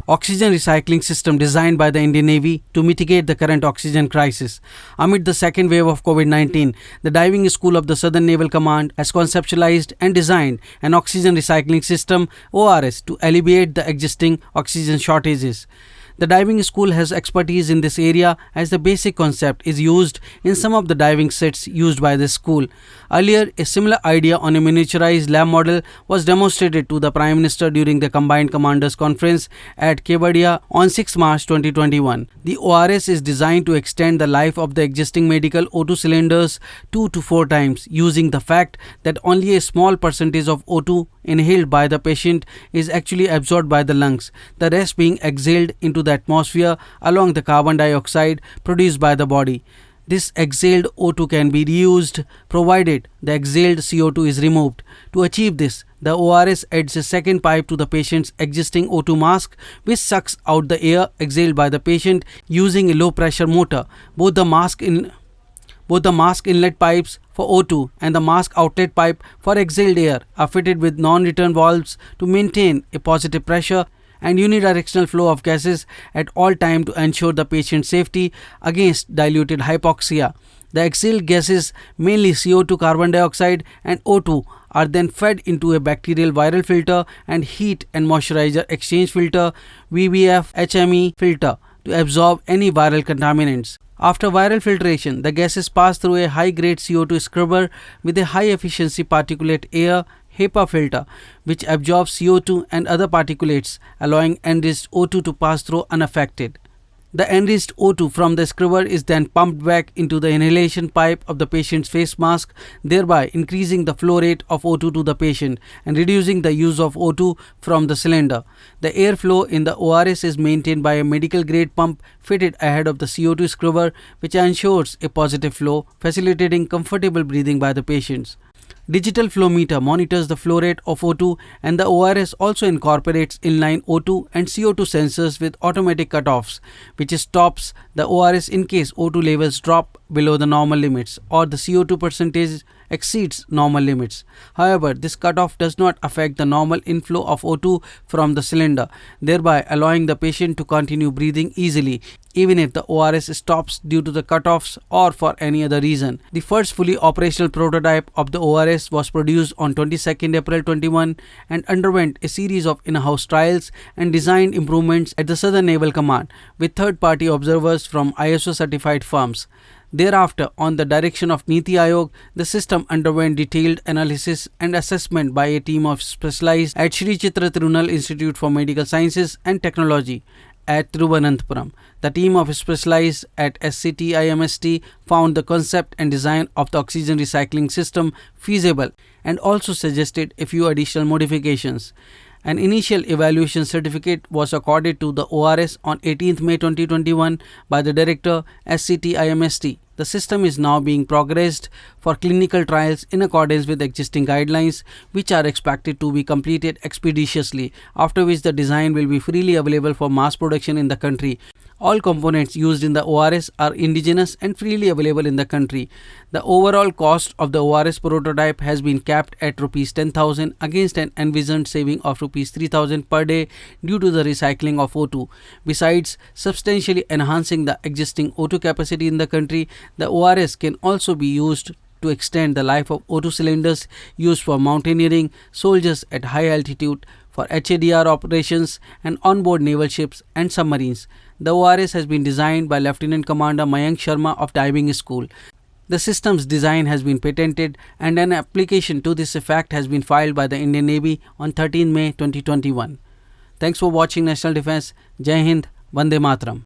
oxygen recycling system designed by the Indian Navy to mitigate the current oxygen crisis. Amid the second wave of COVID-19, the Diving School of the Southern Naval Command has conceptualized and designed an oxygen recycling system (ORS) to alleviate the existing oxygen shortages. The diving school has expertise in this area as the basic concept is used in some of the diving sets used by the school. Earlier, a similar idea on a miniaturized lab model was demonstrated to the Prime Minister during the Combined Commanders Conference at Kevadia on 6 March 2021. The ORS is designed to extend the life of the existing medical O2 cylinders 2 to 4 times, using the fact that only a small percentage of O2 inhaled by the patient is actually absorbed by the lungs, the rest being exhaled into the atmosphere along the carbon dioxide produced by the body. This exhaled O2 can be reused provided the exhaled CO2 is removed. To achieve this, the ORS adds a second pipe to the patient's existing O2 mask, which sucks out the air exhaled by the patient using a low pressure motor. Both the mask inlet pipes for O2 and the mask outlet pipe for exhaled air are fitted with non-return valves to maintain a positive pressure and unidirectional flow of gases at all times to ensure the patient's safety against diluted hypoxia. The exhaled gases, mainly CO2, carbon dioxide and O2, are then fed into a bacterial viral filter and heat and moisturizer exchange filter (VVF HME filter) to absorb any viral contaminants. After viral filtration, the gases pass through a high-grade CO2 scrubber with a high-efficiency particulate air HEPA filter, which absorbs CO2 and other particulates, allowing enriched O2 to pass through unaffected. The enriched O2 from the scrubber is then pumped back into the inhalation pipe of the patient's face mask, thereby increasing the flow rate of O2 to the patient and reducing the use of O2 from the cylinder. The airflow in the ORS is maintained by a medical grade pump fitted ahead of the CO2 scrubber, which ensures a positive flow, facilitating comfortable breathing by the patients. Digital flow meter monitors the flow rate of O2, and the ORS also incorporates inline O2 and CO2 sensors with automatic cutoffs, which stops the ORS in case O2 levels drop below the normal limits or the CO2 percentage exceeds normal limits. However, this cutoff does not affect the normal inflow of O2 from the cylinder, thereby allowing the patient to continue breathing easily even if the ORS stops due to the cutoffs or for any other reason. The first fully operational prototype of the ORS was produced on 22nd April 21 and underwent a series of in-house trials and design improvements at the Southern Naval Command with third-party observers from ISO certified firms. Thereafter, on the direction of Niti Aayog, the system underwent detailed analysis and assessment by a team of specialized at Sri Chitra Tirunal Institute for Medical Sciences and Technology at Thiruvananthapuram. The team of specialized at SCTIMST found the concept and design of the oxygen recycling system feasible and also suggested a few additional modifications. An initial evaluation certificate was accorded to the ORS on 18th May 2021 by the director SCTIMST. The system is now being progressed for clinical trials in accordance with existing guidelines, which are expected to be completed expeditiously, after which the design will be freely available for mass production in the country. All components used in the ORS are indigenous and freely available in the country. The overall cost of the ORS prototype has been capped at Rs 10,000 against an envisioned saving of Rs 3,000 per day due to the recycling of O2. Besides substantially enhancing the existing O2 capacity in the country, the ORS can also be used to extend the life of O2 cylinders used for mountaineering, soldiers at high altitude, for HADR operations and onboard naval ships and submarines. The ORS has been designed by Lieutenant Commander Mayank Sharma of Diving School. The system's design has been patented and an application to this effect has been filed by the Indian Navy on 13 May 2021. Thanks for watching National Defense. Jai Hind, Vande Mataram.